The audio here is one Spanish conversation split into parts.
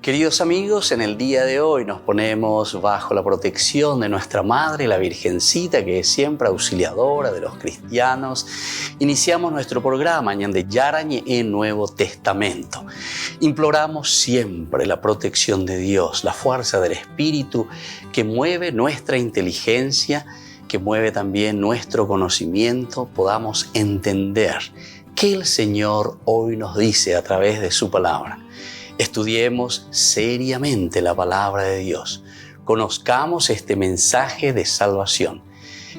Queridos amigos, en el día de hoy nos ponemos bajo la protección de nuestra Madre, la Virgencita, que es siempre auxiliadora de los cristianos. Iniciamos nuestro programa Ñande Yarañe en Nuevo Testamento. Imploramos siempre la protección de Dios, la fuerza del Espíritu que mueve nuestra inteligencia, que mueve también nuestro conocimiento, podamos entender qué el Señor hoy nos dice a través de su palabra. Estudiemos seriamente la palabra de Dios. Conozcamos este mensaje de salvación.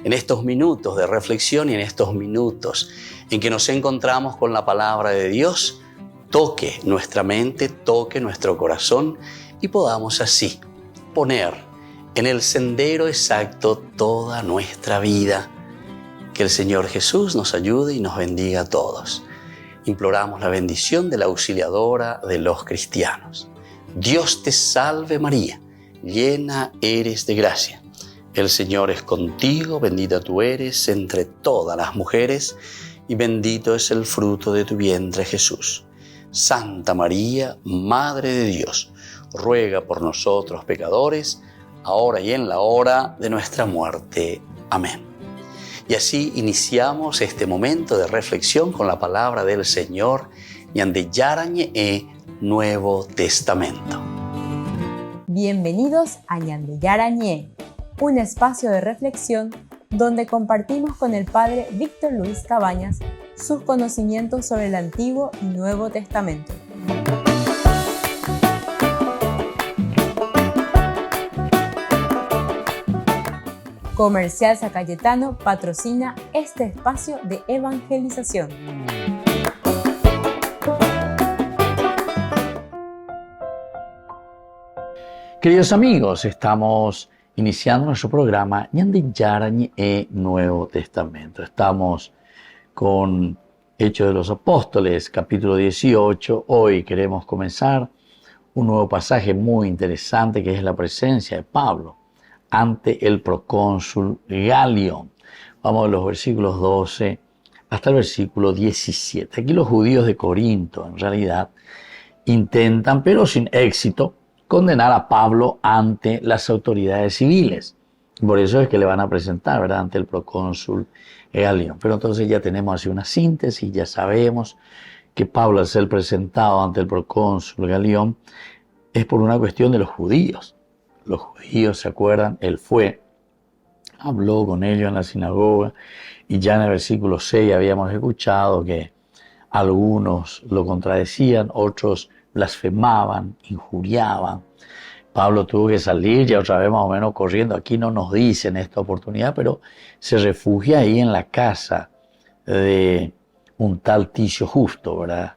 En estos minutos de reflexión y en estos minutos en que nos encontramos con la palabra de Dios, toque nuestra mente, toque nuestro corazón y podamos así poner en el sendero exacto toda nuestra vida. Que el Señor Jesús nos ayude y nos bendiga a todos. Imploramos la bendición de la auxiliadora de los cristianos. Dios te salve María, llena eres de gracia. El Señor es contigo, bendita tú eres entre todas las mujeres y bendito es el fruto de tu vientre Jesús. Santa María, Madre de Dios, ruega por nosotros pecadores, ahora y en la hora de nuestra muerte. Amén. Y así iniciamos este momento de reflexión con la palabra del Señor, Ñande Yarañe Nuevo Testamento. Bienvenidos a Ñande Yarañe, un espacio de reflexión donde compartimos con el Padre Víctor Luis Cabañas sus conocimientos sobre el Antiguo y Nuevo Testamento. Comercial San Cayetano patrocina este espacio de evangelización. Queridos amigos, estamos iniciando nuestro programa Ñande Yarañe Nuevo Testamento. Estamos con Hechos de los Apóstoles, capítulo 18. Hoy queremos comenzar un nuevo pasaje muy interesante que es la presencia de Pablo ante el procónsul Galión. Vamos a los versículos 12 hasta el versículo 17. Aquí los judíos de Corinto, en realidad, intentan, pero sin éxito, condenar a Pablo ante las autoridades civiles. Por eso es que le van a presentar, ¿verdad?, ante el procónsul Galión. Pero entonces ya tenemos así una síntesis, ya sabemos que Pablo, al ser presentado ante el procónsul Galión, es por una cuestión de los judíos. Los judíos, ¿se acuerdan? Él fue, habló con ellos en la sinagoga y ya en el versículo 6 habíamos escuchado que algunos lo contradecían, otros blasfemaban, injuriaban. Pablo tuvo que salir ya otra vez más o menos corriendo. Aquí no nos dicen esta oportunidad, pero se refugia ahí en la casa de un tal Ticio Justo, ¿verdad?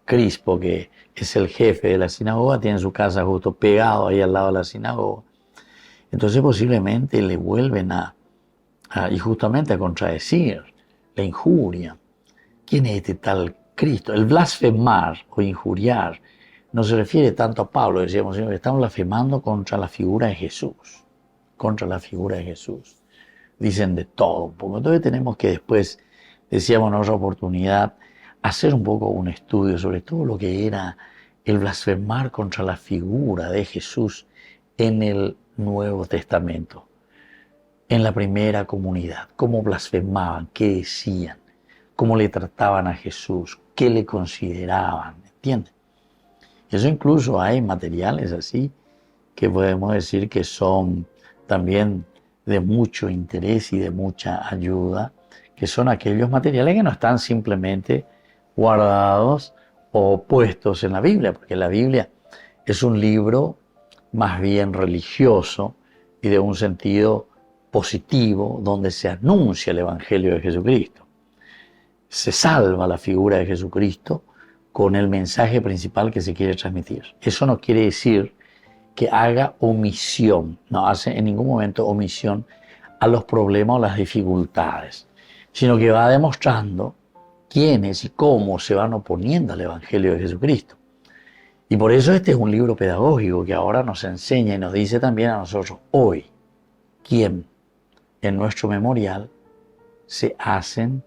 Crispo, que es el jefe de la sinagoga, tiene su casa justo pegado ahí al lado de la sinagoga. Entonces posiblemente le vuelven y justamente a contradecir, la injuria. ¿Quién es este tal Cristo? El blasfemar o injuriar no se refiere tanto a Pablo, decíamos, sino que estamos blasfemando contra la figura de Jesús. Contra la figura de Jesús. Dicen de todo un poco. Entonces tenemos que después, decíamos en otra oportunidad, hacer un poco un estudio sobre todo lo que era el blasfemar contra la figura de Jesús en el Nuevo Testamento, en la primera comunidad. Cómo blasfemaban, qué decían, cómo le trataban a Jesús, qué le consideraban, ¿entienden? Y eso incluso hay materiales así que podemos decir que son también de mucho interés y de mucha ayuda, que son aquellos materiales que no están simplemente guardados o puestos en la Biblia, porque la Biblia es un libro más bien religioso y de un sentido positivo, donde se anuncia el Evangelio de Jesucristo. Se salva la figura de Jesucristo con el mensaje principal que se quiere transmitir. Eso no quiere decir que haga omisión, no hace en ningún momento omisión a los problemas o las dificultades, sino que va demostrando quiénes y cómo se van oponiendo al Evangelio de Jesucristo. Y por eso este es un libro pedagógico que ahora nos enseña y nos dice también a nosotros hoy quién en nuestro memorial se hacen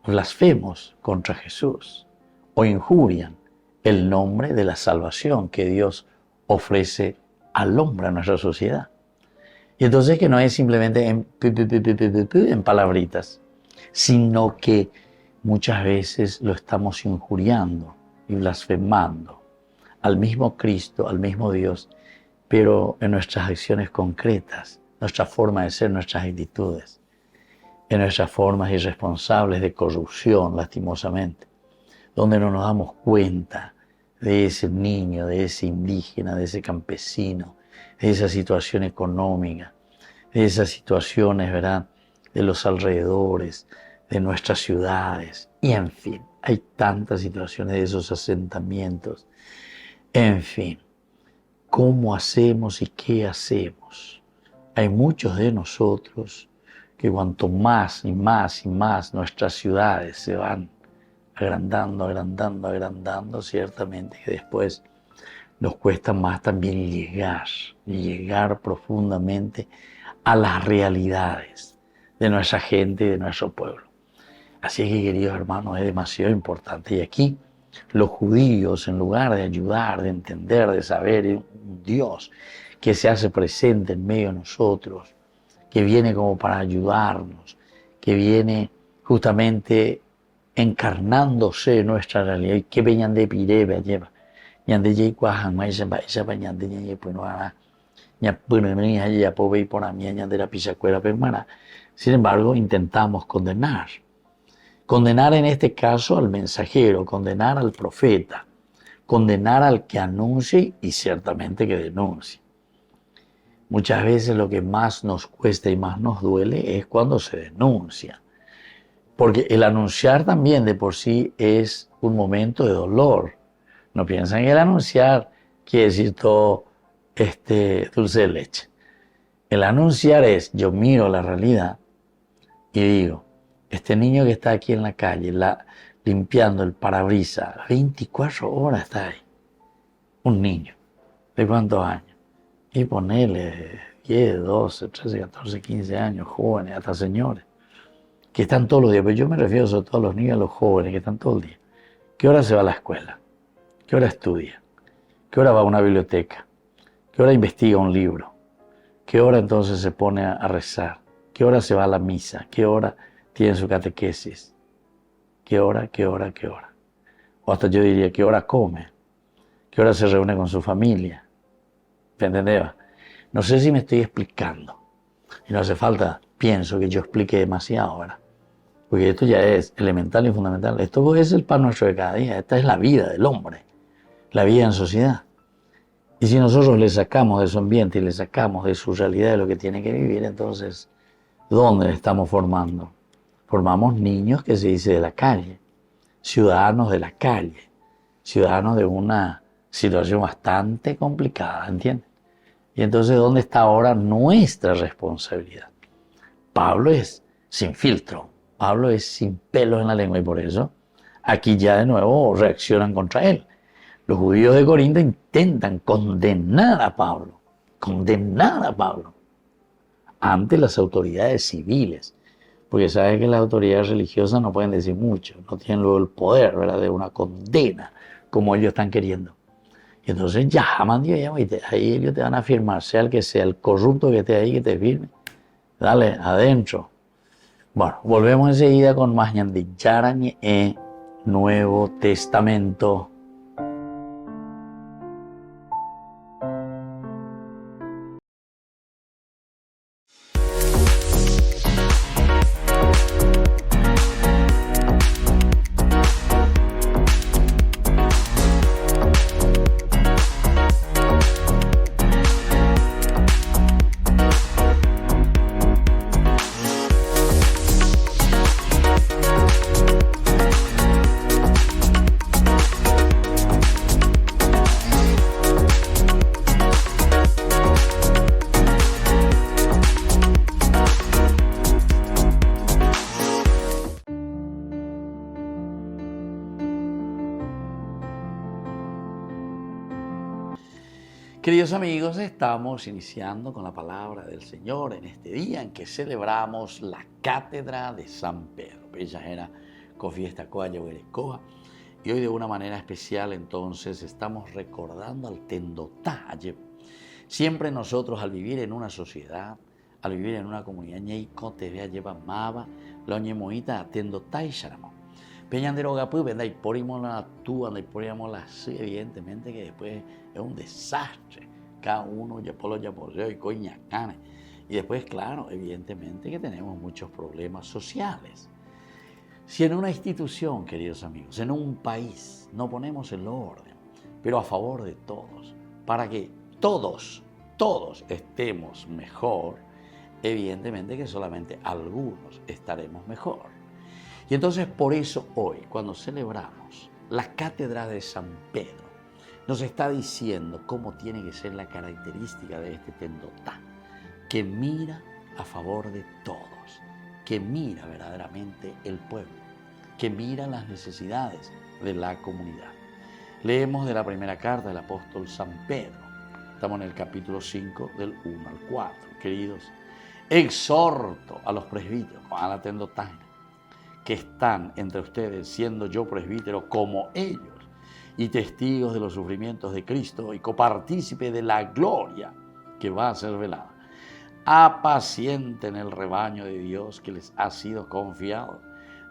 blasfemos contra Jesús o injurian el nombre de la salvación que Dios ofrece al hombre en nuestra sociedad. Y entonces que no es simplemente en palabritas, sino que muchas veces lo estamos injuriando y blasfemando al mismo Cristo, al mismo Dios, pero en nuestras acciones concretas, nuestra forma de ser, nuestras actitudes, en nuestras formas irresponsables de corrupción, lastimosamente, donde no nos damos cuenta de ese niño, de ese indígena, de ese campesino, de esa situación económica, de esas situaciones, ¿verdad?, de los alrededores, de nuestras ciudades, y en fin, hay tantas situaciones de esos asentamientos. En fin, ¿cómo hacemos y qué hacemos? Hay muchos de nosotros que cuanto más y más y más nuestras ciudades se van agrandando, agrandando, agrandando, ciertamente que después nos cuesta más también llegar profundamente a las realidades de nuestra gente y de nuestro pueblo. Así que, queridos hermanos, es demasiado importante. Y aquí los judíos, en lugar de ayudar, de entender, de saber un Dios que se hace presente en medio de nosotros, que viene como para ayudarnos, que viene justamente encarnándose en nuestra realidad, y que venían de Pirebe, lleva, ñande ye cuajan, maíza, ñande ñe, pues no hará, ña, bueno, ya pobre y por a mí, ñande la pichacuera, permana. Sin embargo, intentamos condenar. Condenar en este caso al mensajero, condenar al profeta, condenar al que anuncie y ciertamente que denuncie. Muchas veces lo que más nos cuesta y más nos duele es cuando se denuncia. Porque el anunciar también de por sí es un momento de dolor. No piensan que el anunciar quiere decir todo dulce de leche. El anunciar es, yo miro la realidad y digo, este niño que está aquí en la calle, limpiando el parabrisas, 24 horas está ahí. Un niño. ¿De cuántos años? Y ponerle 10, 12, 13, 14, 15 años, jóvenes, hasta señores, que están todos los días. Pero yo me refiero sobre todo a los niños, a los jóvenes, que están todo el día. ¿Qué hora se va a la escuela? ¿Qué hora estudia? ¿Qué hora va a una biblioteca? ¿Qué hora investiga un libro? ¿Qué hora entonces se pone a rezar? ¿Qué hora se va a la misa? ¿Qué hora tiene su catequesis? ¿Qué hora? O hasta yo diría, ¿qué hora come? ¿Qué hora se reúne con su familia? ¿Me entendés? No sé si me estoy explicando. Y no hace falta, pienso, que yo explique demasiado, ¿verdad? Porque esto ya es elemental y fundamental. Esto es el pan nuestro de cada día. Esta es la vida del hombre, la vida en sociedad. Y si nosotros le sacamos de su ambiente y le sacamos de su realidad, de lo que tiene que vivir, entonces, ¿dónde le estamos formando? Formamos niños que se dice de la calle, ciudadanos de la calle, ciudadanos de una situación bastante complicada, ¿entienden? Y entonces, ¿dónde está ahora nuestra responsabilidad? Pablo es sin filtro, Pablo es sin pelos en la lengua, y por eso aquí ya de nuevo reaccionan contra él. Los judíos de Corinto intentan condenar a Pablo ante las autoridades civiles, porque saben que las autoridades religiosas no pueden decir mucho, no tienen luego el poder, ¿verdad?, de una condena como ellos están queriendo. Y entonces ya, ahí ellos te van a firmar, sea el que sea, el corrupto que esté ahí, que te firme. Dale, adentro. Bueno, volvemos enseguida con más ñande yarañe Nuevo Testamento. Queridos amigos, estamos iniciando con la palabra del Señor en este día en que celebramos la Cátedra de San Pedro. Y hoy de una manera especial entonces estamos recordando al Tendotá. Siempre nosotros al vivir en una sociedad, al vivir en una comunidad, ñeikote vea lleva mava, la ñemoita Tendotá y Sharamo. Peñandero Gapu, venda y porimos la tú, anda y poríamos la sí, evidentemente que después es un desastre. Cada uno ya por lo y coñacane. Y después, claro, evidentemente que tenemos muchos problemas sociales. Si en una institución, queridos amigos, en un país, no ponemos el orden, pero a favor de todos, para que todos estemos mejor, evidentemente que solamente algunos estaremos mejor. Y entonces por eso hoy, cuando celebramos la Cátedra de San Pedro, nos está diciendo cómo tiene que ser la característica de este Tendotá, que mira a favor de todos, que mira verdaderamente el pueblo, que mira las necesidades de la comunidad. Leemos de la primera carta del apóstol San Pedro. Estamos en el capítulo 5 del 1 al 4. Queridos, exhorto a los presbíteros, a la Tendotá, que están entre ustedes, siendo yo presbítero como ellos, y testigos de los sufrimientos de Cristo y copartícipe de la gloria que va a ser velada. Apacienten el rebaño de Dios que les ha sido confiado.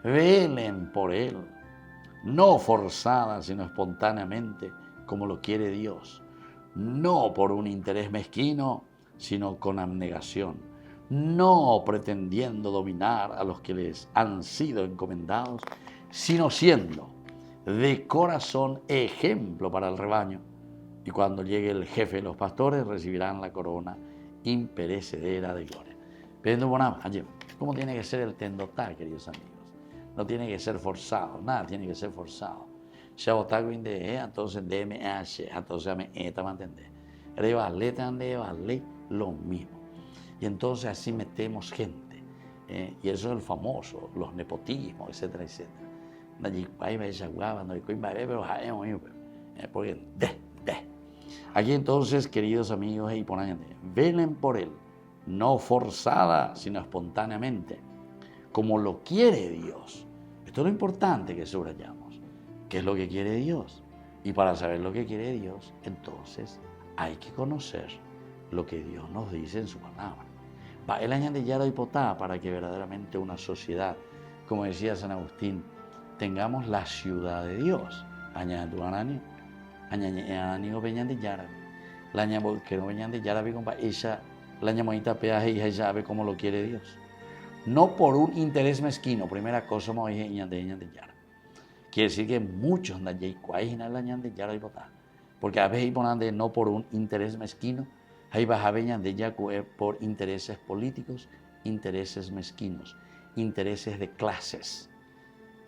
Velen por él, no forzada, sino espontáneamente, como lo quiere Dios. No por un interés mezquino, sino con abnegación. No pretendiendo dominar a los que les han sido encomendados, sino siendo de corazón ejemplo para el rebaño. Y cuando llegue el jefe de los pastores, recibirán la corona imperecedera de gloria. Pero bueno, ¿cómo tiene que ser el Tendotá, queridos amigos? No tiene que ser forzado, nada tiene que ser forzado. Entonces entonces me entender. Lo mismo. Y entonces así metemos gente. Y eso es el famoso, los nepotismos, etcétera, etcétera. Aquí entonces, queridos amigos, velen por él, no forzada, sino espontáneamente, como lo quiere Dios. Esto es lo importante que subrayamos. ¿Qué es lo que quiere Dios? Y para saber lo que quiere Dios, entonces hay que conocer lo que Dios nos dice en su palabra. El año de Yara y Potá, para que verdaderamente una sociedad, como decía San Agustín, tengamos la ciudad de Dios. Año de Tuanani, año Peñan de Yara. La año que no Peñan de Yara, ella, la año monita peaje y ella sabe cómo lo quiere Dios. No por un interés mezquino, primera cosa, como dije, de Yara. Quiere decir que muchos de la año de Yara y Potá. Porque a veces no por un interés mezquino, hay bajabeñan de ya por intereses políticos, intereses mezquinos, intereses de clases,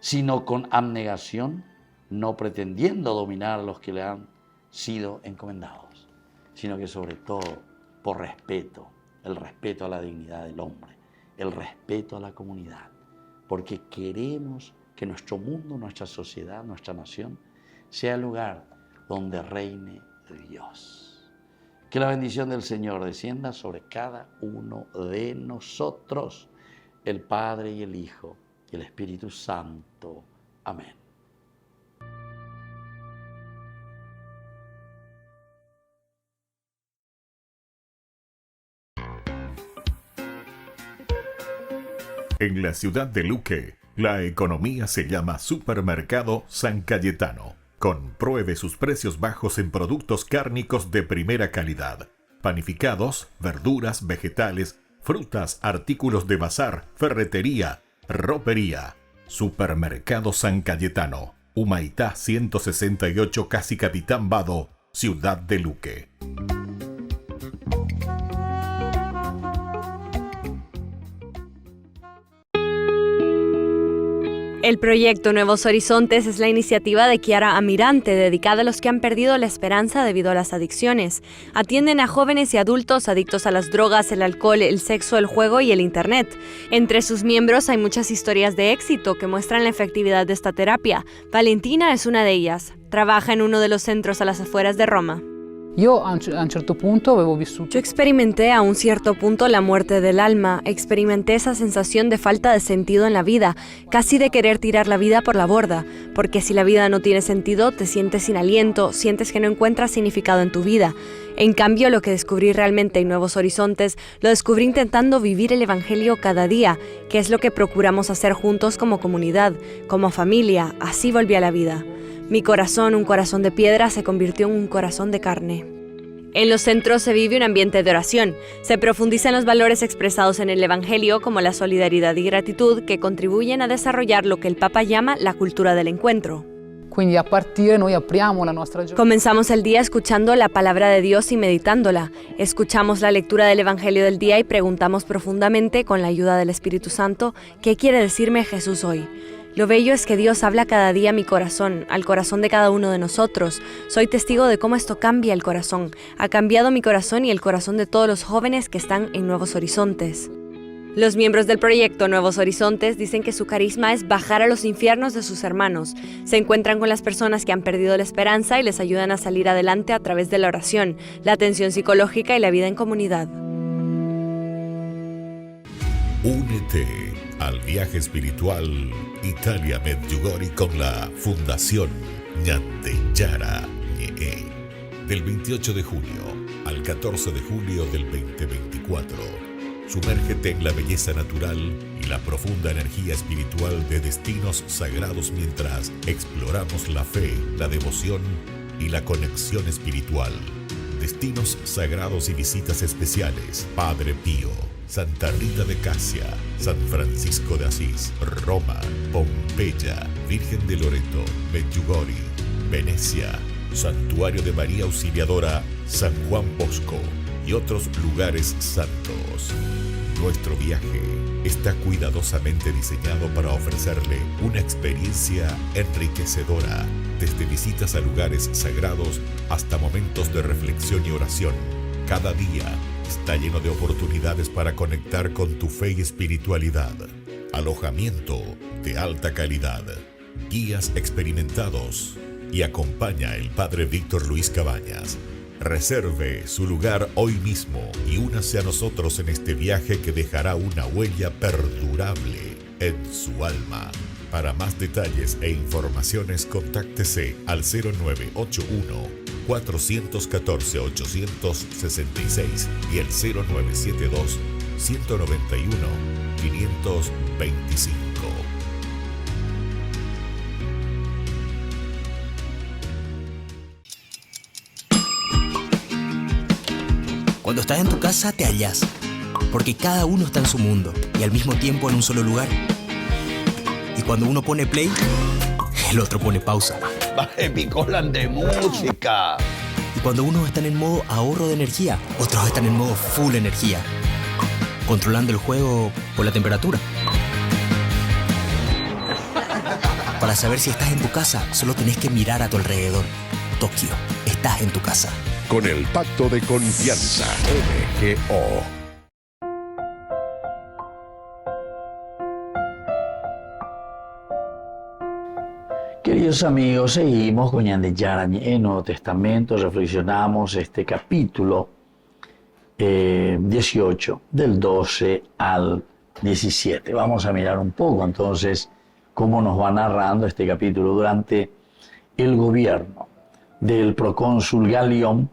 sino con abnegación, no pretendiendo dominar a los que le han sido encomendados, sino que sobre todo por respeto, el respeto a la dignidad del hombre, el respeto a la comunidad, porque queremos que nuestro mundo, nuestra sociedad, nuestra nación sea el lugar donde reine Dios. Que la bendición del Señor descienda sobre cada uno de nosotros, el Padre y el Hijo y el Espíritu Santo. Amén. En la ciudad de Luque, la economía se llama Supermercado San Cayetano. Compruebe sus precios bajos en productos cárnicos de primera calidad. Panificados, verduras, vegetales, frutas, artículos de bazar, ferretería, ropería. Supermercado San Cayetano. Humaitá 168, Casi Capitán Vado, ciudad de Luque. El proyecto Nuevos Horizontes es la iniciativa de Kiara Amirante, dedicada a los que han perdido la esperanza debido a las adicciones. Atienden a jóvenes y adultos adictos a las drogas, el alcohol, el sexo, el juego y el internet. Entre sus miembros hay muchas historias de éxito que muestran la efectividad de esta terapia. Valentina es una de ellas. Trabaja en uno de los centros a las afueras de Roma. Io a un certo punto avevo vissuto. Yo experimenté a un cierto punto la muerte del alma, experimenté esa sensación de falta de sentido en la vida, casi de querer tirar la vida por la borda, porque si la vida no tiene sentido, te sientes sin aliento, sientes que no encuentras significado en tu vida. En cambio, lo que descubrí realmente en Nuevos Horizontes, lo descubrí intentando vivir el Evangelio cada día, que es lo que procuramos hacer juntos como comunidad, como familia. Así volví a la vida. Mi corazón, un corazón de piedra, se convirtió en un corazón de carne. En los centros se vive un ambiente de oración. Se profundizan los valores expresados en el Evangelio como la solidaridad y gratitud que contribuyen a desarrollar lo que el Papa llama la cultura del encuentro. Quindi a partire noi apriamo la nostra giornata. Comenzamos el día escuchando la palabra de Dios y meditándola. Escuchamos la lectura del Evangelio del día y preguntamos profundamente, con la ayuda del Espíritu Santo, ¿qué quiere decirme Jesús hoy? Lo bello es que Dios habla cada día a mi corazón, al corazón de cada uno de nosotros. Soy testigo de cómo esto cambia el corazón. Ha cambiado mi corazón y el corazón de todos los jóvenes que están en Nuevos Horizontes. Los miembros del proyecto Nuevos Horizontes dicen que su carisma es bajar a los infiernos de sus hermanos. Se encuentran con las personas que han perdido la esperanza y les ayudan a salir adelante a través de la oración, la atención psicológica y la vida en comunidad. Únete al viaje espiritual Italia Medjugorje con la Fundación Ñande Yarañe. Del 28 de junio al 14 de julio del 2024. Sumérgete en la belleza natural y la profunda energía espiritual de destinos sagrados mientras exploramos la fe, la devoción y la conexión espiritual. Destinos sagrados y visitas especiales. Padre Pío, Santa Rita de Casia, San Francisco de Asís, Roma, Pompeya, Virgen de Loreto, Medjugorje, Venecia, Santuario de María Auxiliadora, San Juan Bosco y otros lugares santos. Nuestro viaje está cuidadosamente diseñado para ofrecerle una experiencia enriquecedora, desde visitas a lugares sagrados hasta momentos de reflexión y oración. Cada día está lleno de oportunidades para conectar con tu fe y espiritualidad. Alojamiento de alta calidad, guías experimentados y acompaña el Padre Víctor Luis Cabañas. Reserve su lugar hoy mismo y únase a nosotros en este viaje que dejará una huella perdurable en su alma. Para más detalles e informaciones, contáctese al 0981 414 866 y el 0972 191 525. Cuando estás en tu casa te hallas, porque cada uno está en su mundo y al mismo tiempo en un solo lugar. Y cuando uno pone play, el otro pone pausa. Baje picolan de música. Y cuando unos están en modo ahorro de energía, otros están en modo full energía, controlando el juego por la temperatura. Para saber si estás en tu casa, solo tenés que mirar a tu alrededor. Tokio, estás en tu casa. Con el Pacto de Confianza, MGO. Queridos amigos, seguimos con Ñande Yarañe en Nuevo Testamento. Reflexionamos este capítulo 18, del 12 al 17. Vamos a mirar un poco entonces cómo nos va narrando este capítulo. Durante el gobierno del procónsul Galión,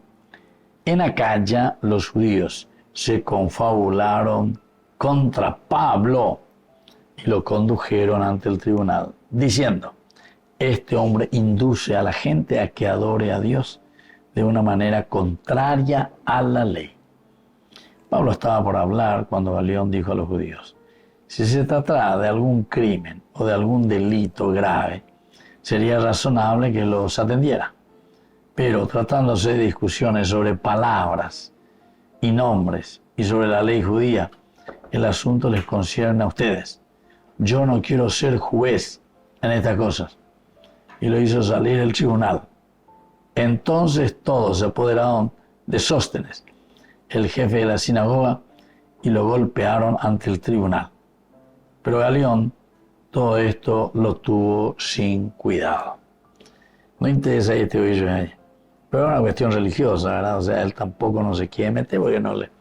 en Acaya los judíos se confabularon contra Pablo y lo condujeron ante el tribunal, diciendo: este hombre induce a la gente a que adore a Dios de una manera contraria a la ley. Pablo estaba por hablar cuando Galión dijo a los judíos: si se tratara de algún crimen o de algún delito grave, sería razonable que los atendiera. Pero tratándose de discusiones sobre palabras y nombres y sobre la ley judía, el asunto les concierne a ustedes. Yo no quiero ser juez en estas cosas. Y lo hizo salir del tribunal. Entonces todos se apoderaron de Sóstenes, el jefe de la sinagoga, y lo golpearon ante el tribunal. Pero Galión todo esto lo tuvo sin cuidado. No interesa este oído ahí. Pero es una cuestión religiosa, ¿verdad? O sea, él tampoco no se quiere meter porque no le...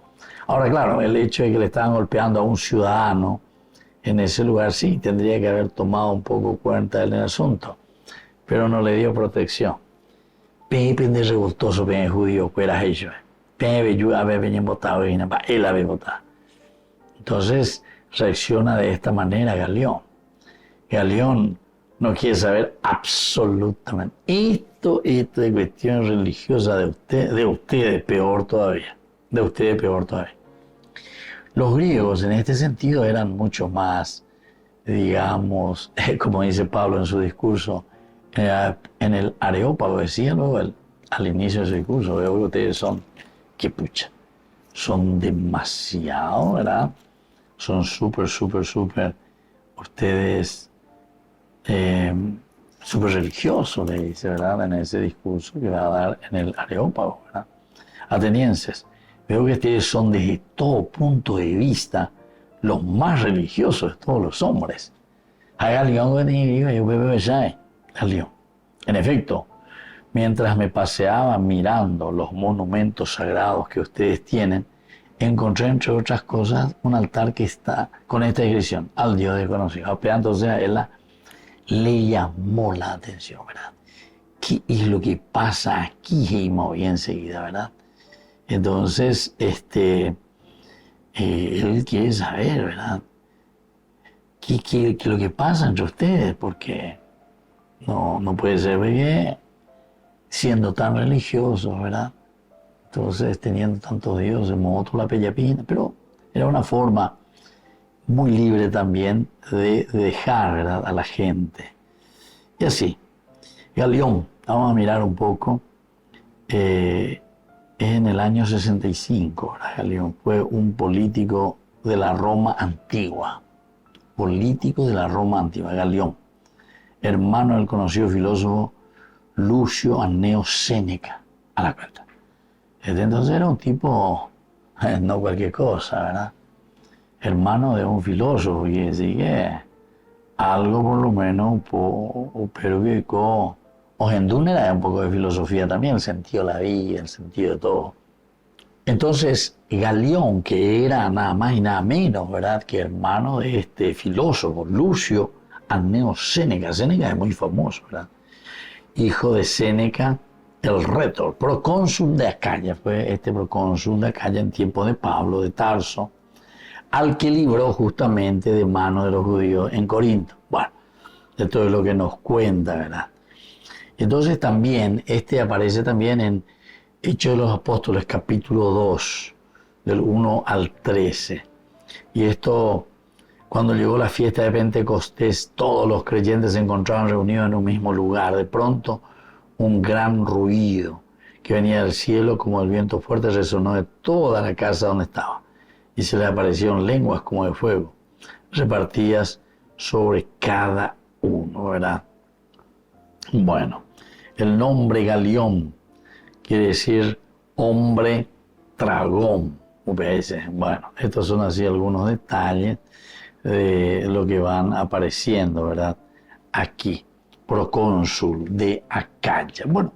Ahora, claro, el hecho de que le estaban golpeando a un ciudadano en ese lugar, sí, tendría que haber tomado un poco cuenta del asunto, pero no le dio protección. Pepe de revoltoso, pepe judío, fuera ello. Pepe yo había venido votado y él había votado. Entonces reacciona de esta manera Galión. Galión no quiere saber absolutamente. Esto de cuestión religiosa de ustedes peor todavía. De ustedes peor todavía. Los griegos en este sentido eran mucho más, digamos, como dice Pablo en su discurso, en el Areópago, decía luego al inicio de su discurso, veo que ustedes son, qué pucha, son demasiado, ¿verdad? Son súper, ustedes, súper religiosos, le dice, ¿verdad? En ese discurso que va a dar en el Areópago, ¿verdad? Atenienses, veo que ustedes son desde todo punto de vista los más religiosos de todos los hombres. En efecto, mientras me paseaba mirando los monumentos sagrados que ustedes tienen, encontré, entre otras cosas, un altar que está con esta inscripción, al Dios desconocido. Entonces a él le llamó la atención, ¿verdad? ¿Qué es lo que pasa aquí? Y moví enseguida, ¿verdad? Entonces, él quiere saber, ¿verdad? ¿Qué es lo que pasa entre ustedes? Porque no puede ser que siendo tan religiosos, ¿verdad? Entonces, teniendo tantos dioses, moto la pellapina, pero era una forma muy libre también de dejar, ¿verdad?, a la gente. Y así, Galión, vamos a mirar un poco, en el año 65, ¿verdad? Galión fue un político de la Roma antigua, Galión, hermano del conocido filósofo Lucio Anneo Séneca, a la cuenta. Entonces era un tipo, no cualquier cosa, ¿verdad? Hermano de un filósofo, y decir que algo por lo menos, pero que Ogendún era un poco de filosofía también, el sentido de la vida, el sentido de todo. Entonces, Galión, que era nada más y nada menos, ¿verdad?, que hermano de este filósofo, Lucio Anneo Séneca. Séneca es muy famoso, ¿verdad? Hijo de Séneca el Rétor, procónsul de Acaya, fue este procónsul de Acaya en tiempo de Pablo de Tarso, al que libró justamente de mano de los judíos en Corinto. Bueno, esto es lo que nos cuenta, ¿verdad? Entonces también, aparece también en Hechos de los Apóstoles, capítulo 2, del 1 al 13. Y esto, cuando llegó la fiesta de Pentecostés, todos los creyentes se encontraban reunidos en un mismo lugar. De pronto, un gran ruido que venía del cielo como el viento fuerte resonó de toda la casa donde estaba. Y se le aparecieron lenguas como de fuego, repartidas sobre cada uno, ¿verdad? Bueno, el nombre Galión quiere decir hombre dragón. Bueno, estos son así algunos detalles de lo que van apareciendo, ¿verdad? Aquí, procónsul de Acaya. Bueno,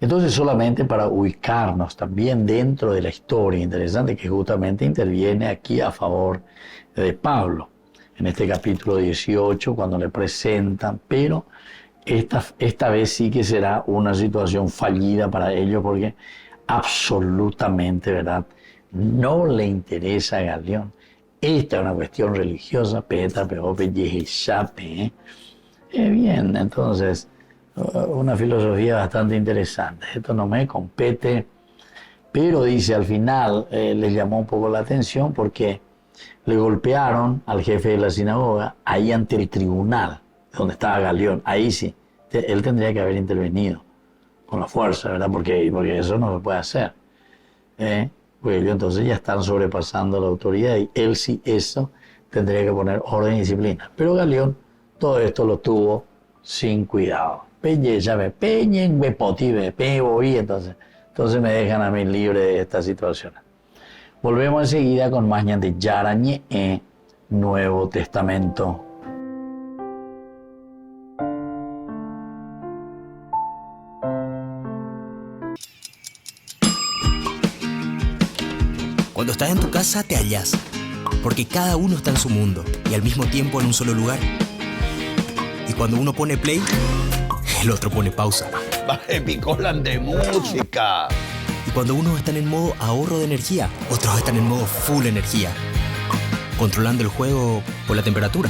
entonces solamente para ubicarnos también dentro de la historia interesante que justamente interviene aquí a favor de Pablo, en este capítulo 18, cuando le presentan, pero esta vez sí que será una situación fallida para ellos porque absolutamente, ¿verdad?, no le interesa a Galión. Esta es una cuestión religiosa, bien, entonces, una filosofía bastante interesante. Esto no me compete, pero dice al final, les llamó un poco la atención porque le golpearon al jefe de la sinagoga ahí ante el tribunal donde estaba Galión. Ahí sí, él tendría que haber intervenido con la fuerza, ¿verdad? Porque eso no se puede hacer. Pues ellos entonces ya están sobrepasando la autoridad y él sí eso tendría que poner orden y disciplina. Pero Galión todo esto lo tuvo sin cuidado. Entonces me dejan a mí libre de esta situación. Volvemos enseguida con más de Yarañe Nuevo Testamento. Cuando estás en tu casa te hallas, porque cada uno está en su mundo y al mismo tiempo en un solo lugar. Y cuando uno pone play, el otro pone pausa. Baje picolan de música. Y cuando unos están en modo ahorro de energía, otros están en modo full energía, controlando el juego por la temperatura.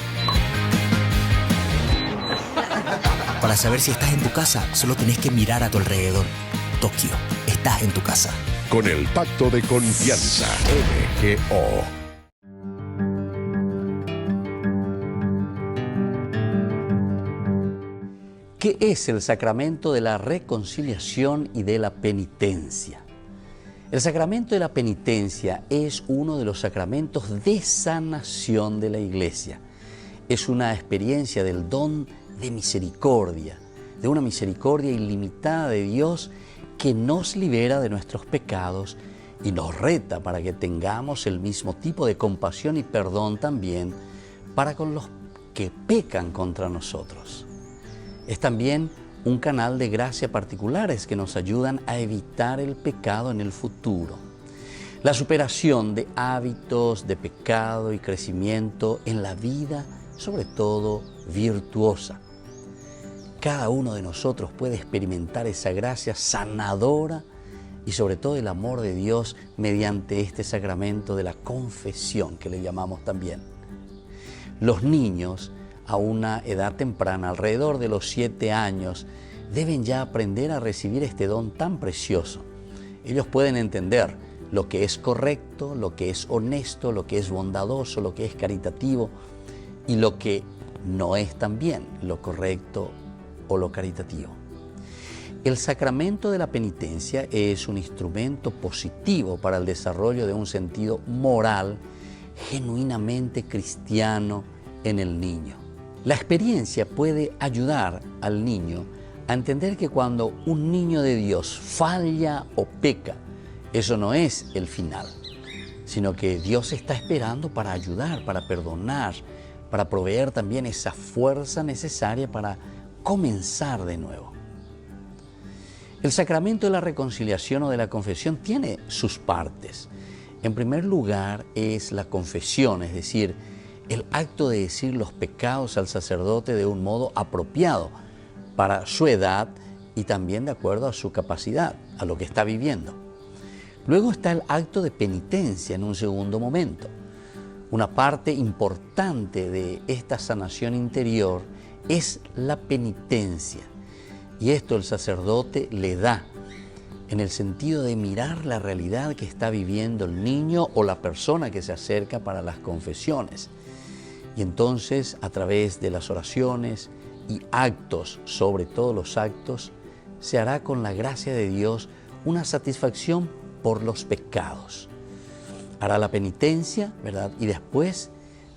Para saber si estás en tu casa, solo tenés que mirar a tu alrededor. Tokio, estás en tu casa. Con el Pacto de Confianza, MGO. ¿Qué es el sacramento de la reconciliación y de la penitencia? El sacramento de la penitencia es uno de los sacramentos de sanación de la Iglesia. Es una experiencia del don de misericordia, de una misericordia ilimitada de Dios que nos libera de nuestros pecados y nos reta para que tengamos el mismo tipo de compasión y perdón también para con los que pecan contra nosotros. Es también un canal de gracia particulares que nos ayudan a evitar el pecado en el futuro. La superación de hábitos de pecado y crecimiento en la vida, sobre todo virtuosa. Cada uno de nosotros puede experimentar esa gracia sanadora y sobre todo el amor de Dios mediante este sacramento de la confesión que le llamamos también. Los niños a una edad temprana, alrededor de los 7 años, deben ya aprender a recibir este don tan precioso. Ellos pueden entender lo que es correcto, lo que es honesto, lo que es bondadoso, lo que es caritativo y lo que no es también lo correcto o lo caritativo. El sacramento de la penitencia es un instrumento positivo para el desarrollo de un sentido moral genuinamente cristiano en el niño. La experiencia puede ayudar al niño a entender que cuando un niño de Dios falla o peca, eso no es el final, sino que Dios está esperando para ayudar, para perdonar, para proveer también esa fuerza necesaria para comenzar de nuevo. El sacramento de la reconciliación o de la confesión tiene sus partes. En primer lugar es la confesión, es decir, el acto de decir los pecados al sacerdote de un modo apropiado para su edad y también de acuerdo a su capacidad, a lo que está viviendo. Luego está el acto de penitencia en un segundo momento. Una parte importante de esta sanación interior es la penitencia. Y esto el sacerdote le da en el sentido de mirar la realidad que está viviendo el niño o la persona que se acerca para las confesiones. Y entonces, a través de las oraciones y actos, sobre todo los actos, se hará con la gracia de Dios una satisfacción por los pecados. Hará la penitencia, ¿verdad? Y después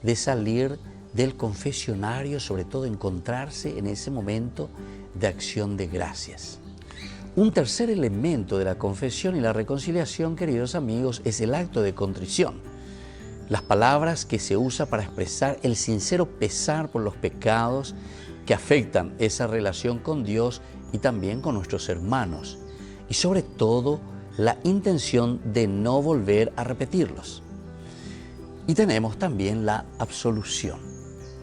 de salir del confesionario, sobre todo encontrarse en ese momento de acción de gracias. Un tercer elemento de la confesión y la reconciliación, queridos amigos, es el acto de contrición. Las palabras que se usa para expresar el sincero pesar por los pecados que afectan esa relación con Dios y también con nuestros hermanos. Y sobre todo, la intención de no volver a repetirlos. Y tenemos también la absolución.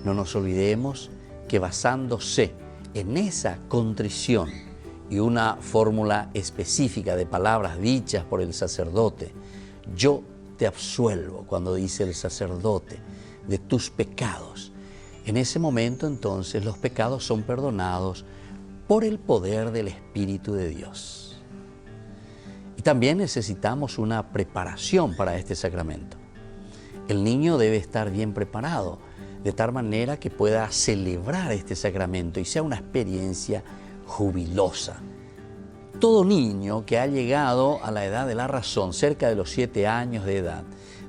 No nos olvidemos que basándose en esa contrición y una fórmula específica de palabras dichas por el sacerdote, yo te absuelvo, cuando dice el sacerdote, de tus pecados. En ese momento entonces los pecados son perdonados por el poder del Espíritu de Dios. Y también necesitamos una preparación para este sacramento. El niño debe estar bien preparado, de tal manera que pueda celebrar este sacramento y sea una experiencia jubilosa. Todo niño que ha llegado a la edad de la razón, cerca de los 7 años de edad,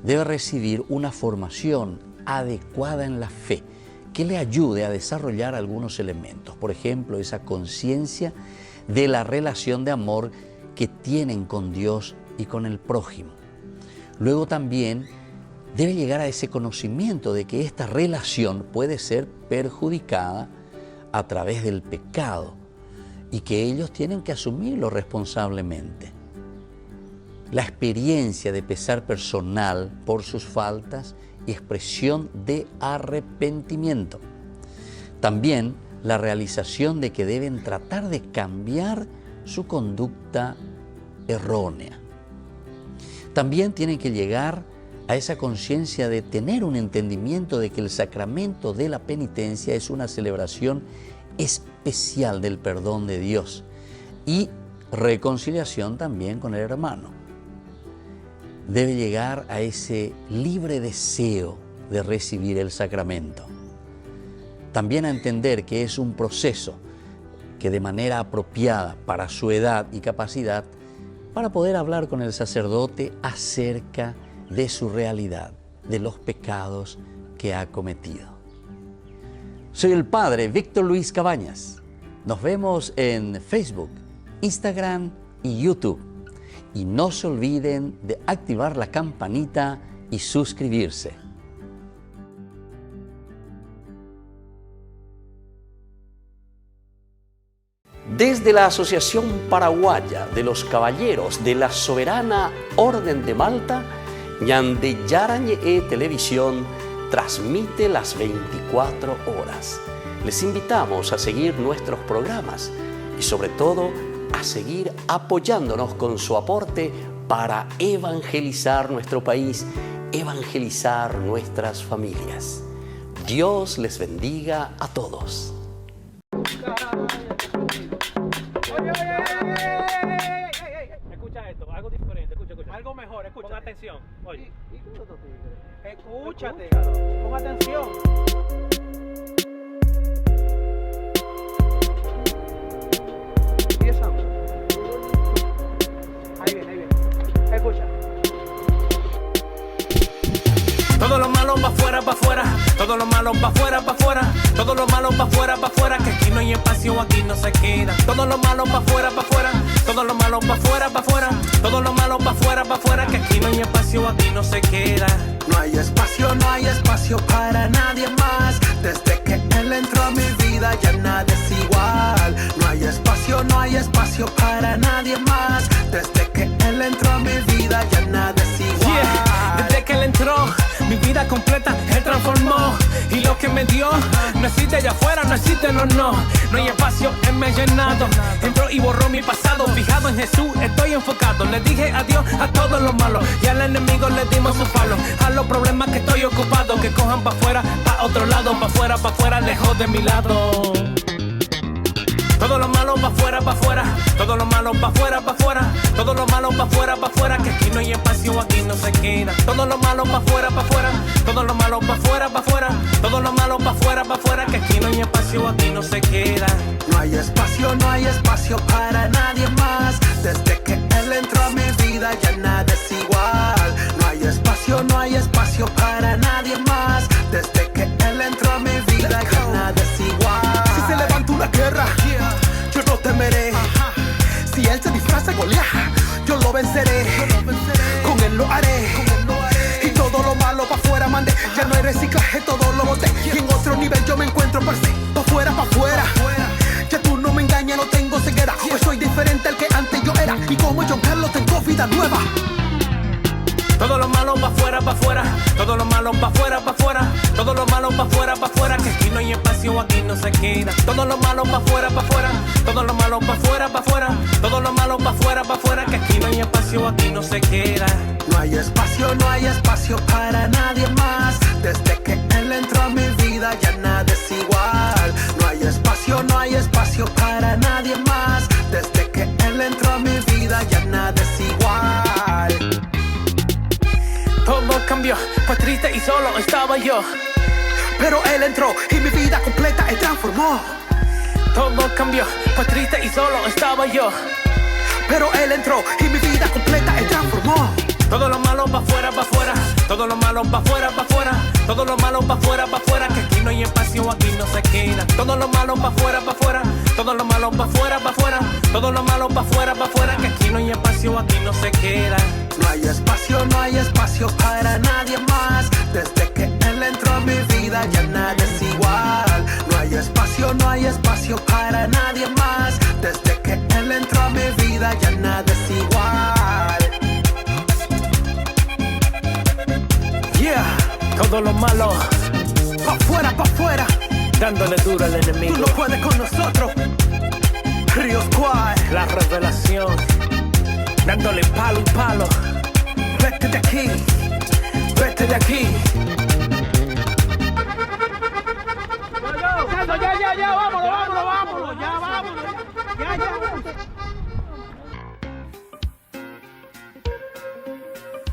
debe recibir una formación adecuada en la fe que le ayude a desarrollar algunos elementos. Por ejemplo, esa conciencia de la relación de amor que tienen con Dios y con el prójimo. Luego también debe llegar a ese conocimiento de que esta relación puede ser perjudicada a través del pecado y que ellos tienen que asumirlo responsablemente. la experiencia de pesar personal por sus faltas y expresión de arrepentimiento. También la realización de que deben tratar de cambiar su conducta errónea. También tienen que llegar a esa conciencia de tener un entendimiento de que el sacramento de la penitencia es una celebración especial del perdón de Dios y reconciliación también con el hermano. Debe llegar a ese libre deseo de recibir el sacramento. También a entender que es un proceso que de manera apropiada para su edad y capacidad, para poder hablar con el sacerdote acerca de su realidad, de los pecados que ha cometido. Soy el Padre Víctor Luis Cabañas. Nos vemos en Facebook, Instagram y YouTube. Y no se olviden de activar la campanita y suscribirse. Desde la Asociación Paraguaya de los Caballeros de la Soberana Orden de Malta, Ñande Yarañe Televisión transmite las 24 horas. Les invitamos a seguir nuestros programas y sobre todo a seguir apoyándonos con su aporte para evangelizar nuestro país, evangelizar nuestras familias. Dios les bendiga a todos. Escucha esto, algo diferente, escucha. Algo mejor, escucha. Pon atención. Oye. Escúchate, pon atención. Ahí viene. Escucha. Todo lo malo pa' afuera, pa' afuera. Todo lo malo pa' afuera, pa' afuera. Todo lo malo pa' afuera, pa' afuera. Que aquí no hay espacio, aquí no se queda. Todo lo malo pa' afuera, pa' afuera. Todo lo malo pa' afuera, pa' afuera. Todo lo malo pa' afuera, pa' afuera. Que aquí no hay espacio, aquí no se queda. No hay espacio para nadie más. Desde que él entró a mi vida ya nada es igual. No hay espacio para nadie más. Desde que él entró a mi vida ya nada es igual. Yeah. Desde que él entró, mi vida completa él transformó. Y lo que me dio, no existe allá afuera, no existe, no. No hay espacio, él me ha llenado. Entró y borró mi pasado. Fijado en Jesús, estoy enfocado. Le dije adiós a todos los malos. Y al enemigo le dimos su palo. A los problemas que estoy ocupado, que cojan pa' afuera, pa' otro lado, pa' afuera, lejos de mi lado. Todo lo malo pa' afuera, pa' afuera. Todo lo malo pa' afuera, pa' afuera. Todo lo malo pa' afuera, pa' afuera. Que aquí no hay espacio, aquí no se queda. Todo lo malo pa' afuera, pa' afuera. Todo lo malo pa' afuera, pa' afuera. Todo lo malo pa' afuera, pa' afuera. Que aquí no hay espacio, aquí no se queda. No hay espacio para nadie más. Desde que él entró a mi vida ya nada es igual. No hay espacio para nadie más. Desde que él entró a mi vida ya nada es igual. Si se levanta una guerra, yo no temeré. Si él se disfraza Goliat, yo lo venceré. Con él lo haré. Y todo lo malo pa' afuera mandé. Ya no hay reciclaje, todo lo boté. Y en otro nivel yo me encuentro per se. Pa' afuera. Ya tú no me engañas, no tengo ceguera. Hoy soy diferente al que antes yo era. Y como John Carlos tengo vida nueva. Todo lo malo pa' afuera, pa' afuera. Todo lo malo pa' afuera, pa' afuera. Todo lo malo pa' afuera, pa' afuera. Que aquí no hay espacio, aquí no se queda. Todo lo malo pa' afuera, pa' afuera. Todo lo malo pa' afuera, pa' afuera. Todo lo malo pa' afuera, pa' afuera. Que aquí no hay espacio, aquí no se queda. No hay espacio para nadie más. Desde que él entró a mi vida ya nada es igual. No hay espacio para nadie más. Desde que él entró a mi vida ya nada es igual. Todo cambió, pues triste y solo estaba yo. Pero él entró y mi vida completa él transformó. Todo cambió, pues triste y solo estaba yo. Pero él entró y mi vida completa él transformó. Todo lo malo pa' afuera, pa' afuera. Todo lo malo pa' afuera, pa' afuera. Todo lo malo pa' afuera, pa' afuera. Que aquí no hay espacio, aquí no se queda. Todo lo malo pa' afuera, pa' afuera. Todo lo malo pa' afuera, pa' afuera. Todo lo malo pa' afuera, pa' afuera. Que aquí no hay espacio, aquí no se queda. No hay espacio para nadie más. Desde que él entró a mi vida ya nada es igual. No hay espacio para nadie más. Desde que él entró a mi vida ya nada es igual. todo lo malo, pa' fuera, dándole duro al enemigo. tú no puedes con nosotros. Río Squad, La revelación, dándole palo y palo. vete de aquí, vete de aquí. Ya, vámonos, ya, vámonos.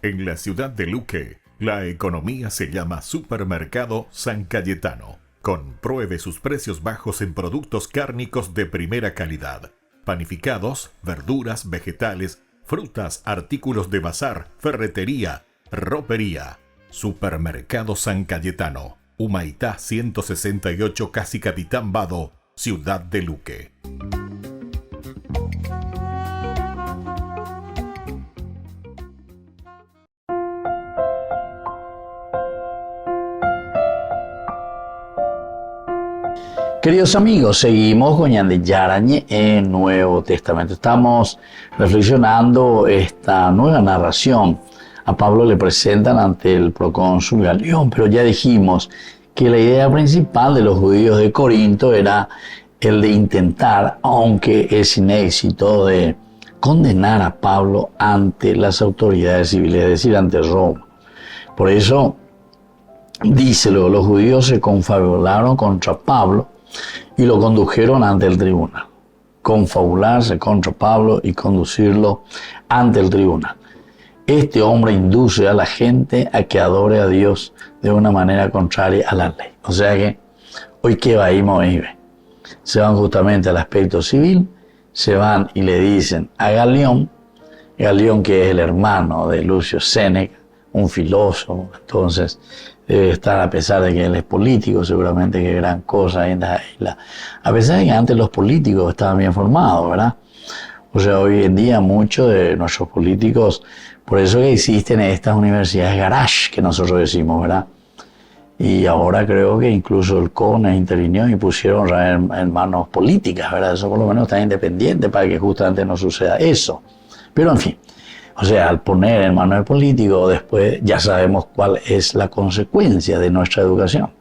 En la ciudad de Luque, la economía se llama Supermercado San Cayetano. Compruebe sus precios bajos en productos cárnicos de primera calidad. Panificados, verduras, vegetales, frutas, artículos de bazar, ferretería, ropería. Supermercado San Cayetano. Humaitá 168, casi Capitán Vado, ciudad de Luque. Queridos amigos, seguimos con Ñande Yarañe en Nuevo Testamento. Estamos reflexionando esta nueva narración. A Pablo le presentan ante el procónsul Galión, pero ya dijimos que la idea principal de los judíos de Corinto era el de intentar, aunque es sin éxito, de condenar a Pablo ante las autoridades civiles, es decir, ante Roma. Por eso, díselo, los judíos se confabularon contra Pablo y lo condujeron ante el tribunal. Confabularse contra Pablo y conducirlo ante el tribunal. Este hombre induce a la gente a que adore a Dios de una manera contraria a la ley. O sea que hoy que va y Moibe. Se van justamente al aspecto civil, se van y le dicen a Galión que es el hermano de Lucio Séneca, un filósofo, entonces debe estar, a pesar de que él es político, seguramente que gran cosa en la isla. A pesar de que antes los políticos estaban bien formados, ¿verdad? O sea, hoy en día muchos de nuestros políticos, por eso que existen estas universidades garage que nosotros decimos, ¿verdad? Y ahora creo que incluso el CONE intervino y pusieron en manos políticas, ¿verdad? Eso por lo menos está independiente para que justamente no suceda eso. Pero en fin, o sea, al poner en manos del político, después ya sabemos cuál es la consecuencia de nuestra educación.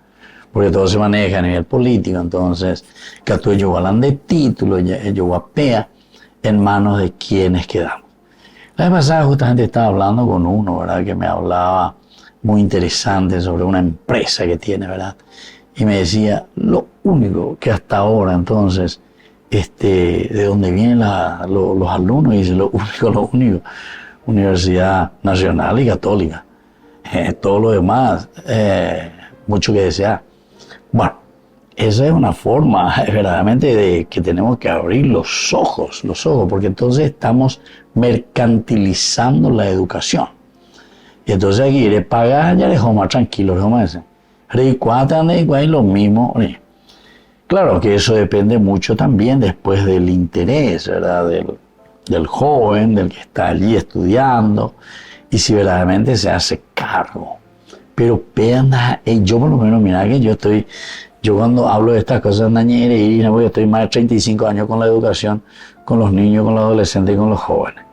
Porque todo se maneja a nivel político, entonces, que tú ellos hablan de título, ellos guapea en manos de quienes quedamos. La vez pasada justamente estaba hablando con uno, ¿verdad? Que me hablaba muy interesante sobre una empresa que tiene, ¿verdad? Y me decía, lo único que hasta ahora, entonces, de donde vienen los alumnos, dice, lo único, Universidad Nacional y Católica. Todo lo demás, mucho que desear. Bueno, esa es una forma verdaderamente de que tenemos que abrir los ojos, porque entonces estamos mercantilizando la educación. Y entonces aquí le pagar, ya dejó más tranquilo, dejó más ese. Lo mismo. Claro que eso depende mucho también después del interés, ¿verdad? Del joven, del que está allí estudiando, y si verdaderamente se hace cargo. Pero yo por lo menos, mira que yo cuando hablo de estas cosas yo estoy más de 35 años con la educación, con los niños, con los adolescentes y con los jóvenes.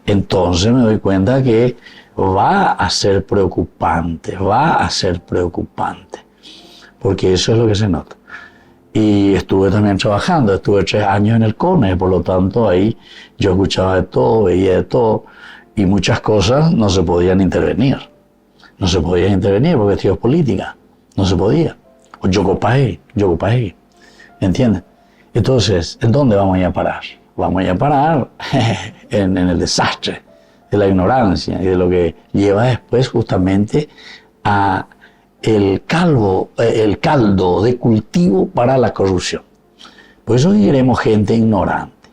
Entonces me doy cuenta que va a ser preocupante, porque eso es lo que se nota. Y estuve también trabajando, estuve 3 años en el CONE, por lo tanto ahí yo escuchaba de todo, veía de todo, y muchas cosas no se podían intervenir. No se podía intervenir porque esto es política, no se podía. O yocopaje, ¿entienden? Entonces, ¿en dónde vamos a ir a parar? Vamos a ir a parar en el desastre de la ignorancia y de lo que lleva después justamente a el caldo de cultivo para la corrupción. Por eso queremos gente ignorante,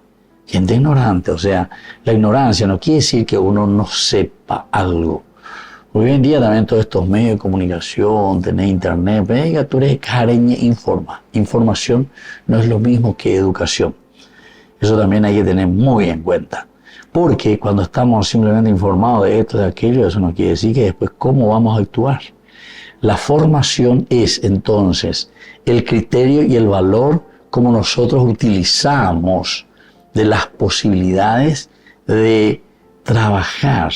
o sea, la ignorancia no quiere decir que uno no sepa algo. Hoy en día también todos estos medios de comunicación, tener internet, venga, tú eres careña, información no es lo mismo que educación. Eso también hay que tener muy en cuenta. Porque cuando estamos simplemente informados de esto, de aquello, eso no quiere decir que después cómo vamos a actuar. La formación es entonces el criterio y el valor como nosotros utilizamos de las posibilidades de trabajar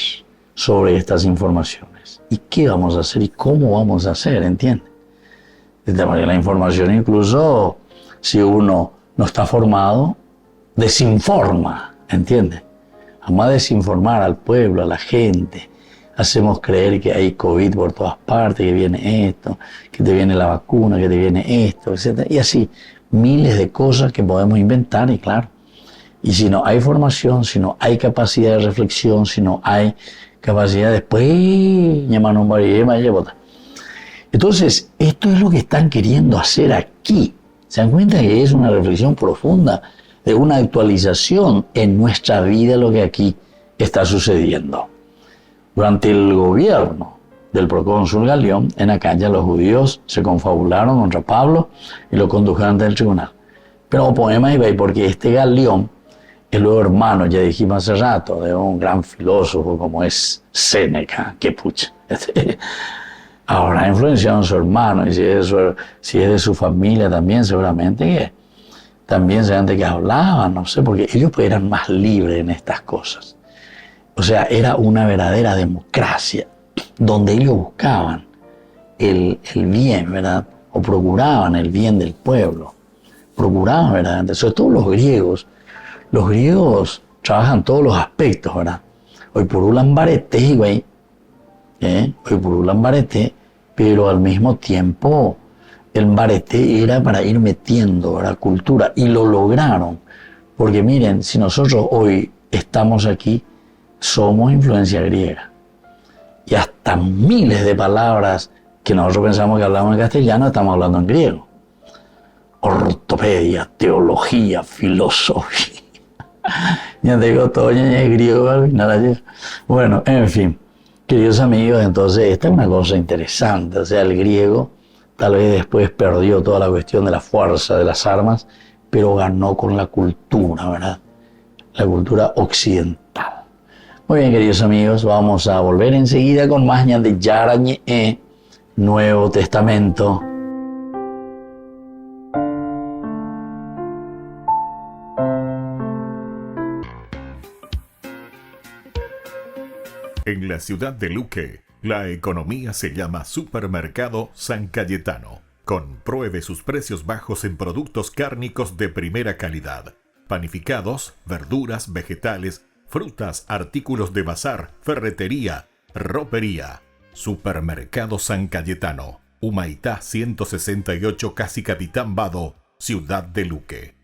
sobre estas informaciones. pues. ¿Y qué vamos a hacer y cómo vamos a hacer? ¿Entiendes? De manera la información, incluso si uno no está formado, desinforma, ¿entiendes? Vamos a desinformar al pueblo, a la gente. Hacemos creer que hay COVID por todas partes, que viene esto, que te viene la vacuna, que te viene esto, etc. Y así, miles de cosas que podemos inventar, y claro. Y si no hay formación, si no hay capacidad de reflexión, si no hay capacidad después, entonces, esto es lo que están queriendo hacer aquí. ¿Se dan cuenta que es una reflexión profunda de una actualización en nuestra vida lo que aquí está sucediendo? Durante el gobierno del procónsul Galión, en Acaya los judíos se confabularon contra Pablo y lo condujeron ante el tribunal. Pero poema iba, porque este Galión es luego hermano, ya dijimos hace rato, de un gran filósofo como es Séneca, que pucha. Ahora influenciado en su hermano, y si es de su familia también, seguramente que también seguramente que hablaban, no sé, porque ellos pues eran más libres en estas cosas. O sea, era una verdadera democracia, donde ellos buscaban el bien, ¿verdad? O procuraban el bien del pueblo. Procuraban, ¿verdad? Sobre todo los griegos trabajan todos los aspectos, ¿verdad? Hoy por un barete, güey, hoy por un barete, pero al mismo tiempo el barete era para ir metiendo la cultura, y lo lograron, porque miren, si nosotros hoy estamos aquí, somos influencia griega, y hasta miles de palabras que nosotros pensamos que hablamos en castellano, estamos hablando en griego. Ortopedia, teología, filosofía. Ya te digo, todo es griego al final. Bueno, en fin, queridos amigos, entonces esta es una cosa interesante. O sea, el griego tal vez después perdió toda la cuestión de la fuerza de las armas, pero ganó con la cultura, ¿verdad? La cultura occidental. Muy bien, queridos amigos, vamos a volver enseguida con más de Yarañe, Nuevo Testamento. En la ciudad de Luque, la economía se llama Supermercado San Cayetano. Compruebe sus precios bajos en productos cárnicos de primera calidad. Panificados, verduras, vegetales, frutas, artículos de bazar, ferretería, ropería. Supermercado San Cayetano, Humaitá 168, Casi Capitán Vado, ciudad de Luque.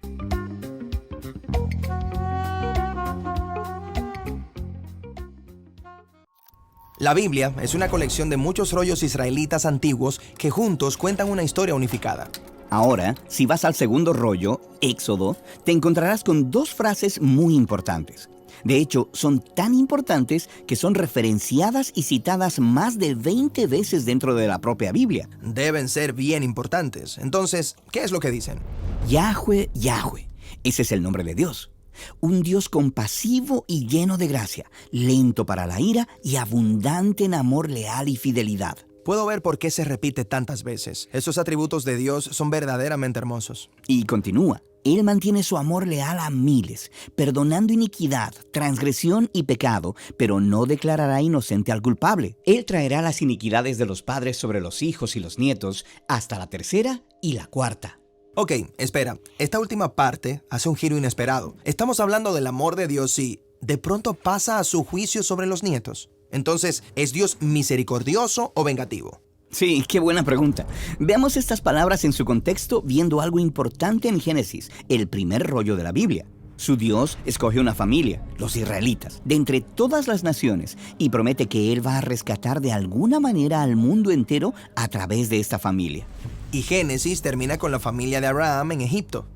La Biblia es una colección de muchos rollos israelitas antiguos que juntos cuentan una historia unificada. Ahora, si vas al segundo rollo, Éxodo, te encontrarás con dos frases muy importantes. De hecho, son tan importantes que son referenciadas y citadas más de 20 veces dentro de la propia Biblia. Deben ser bien importantes. Entonces, ¿qué es lo que dicen? Yahweh, Yahweh. Ese es el nombre de Dios. Un Dios compasivo y lleno de gracia, lento para la ira y abundante en amor leal y fidelidad. Puedo ver por qué se repite tantas veces. Esos atributos de Dios son verdaderamente hermosos. Y continúa. Él mantiene su amor leal a miles, perdonando iniquidad, transgresión y pecado, pero no declarará inocente al culpable. Él traerá las iniquidades de los padres sobre los hijos y los nietos hasta la tercera y la cuarta. Ok, espera. Esta última parte hace un giro inesperado. Estamos hablando del amor de Dios y de pronto pasa a su juicio sobre los nietos. Entonces, ¿es Dios misericordioso o vengativo? Sí, qué buena pregunta. Veamos estas palabras en su contexto viendo algo importante en Génesis, el primer rollo de la Biblia. Su Dios escoge una familia, los israelitas, de entre todas las naciones, y promete que Él va a rescatar de alguna manera al mundo entero a través de esta familia. Y Génesis termina con la familia de Abraham en Egipto.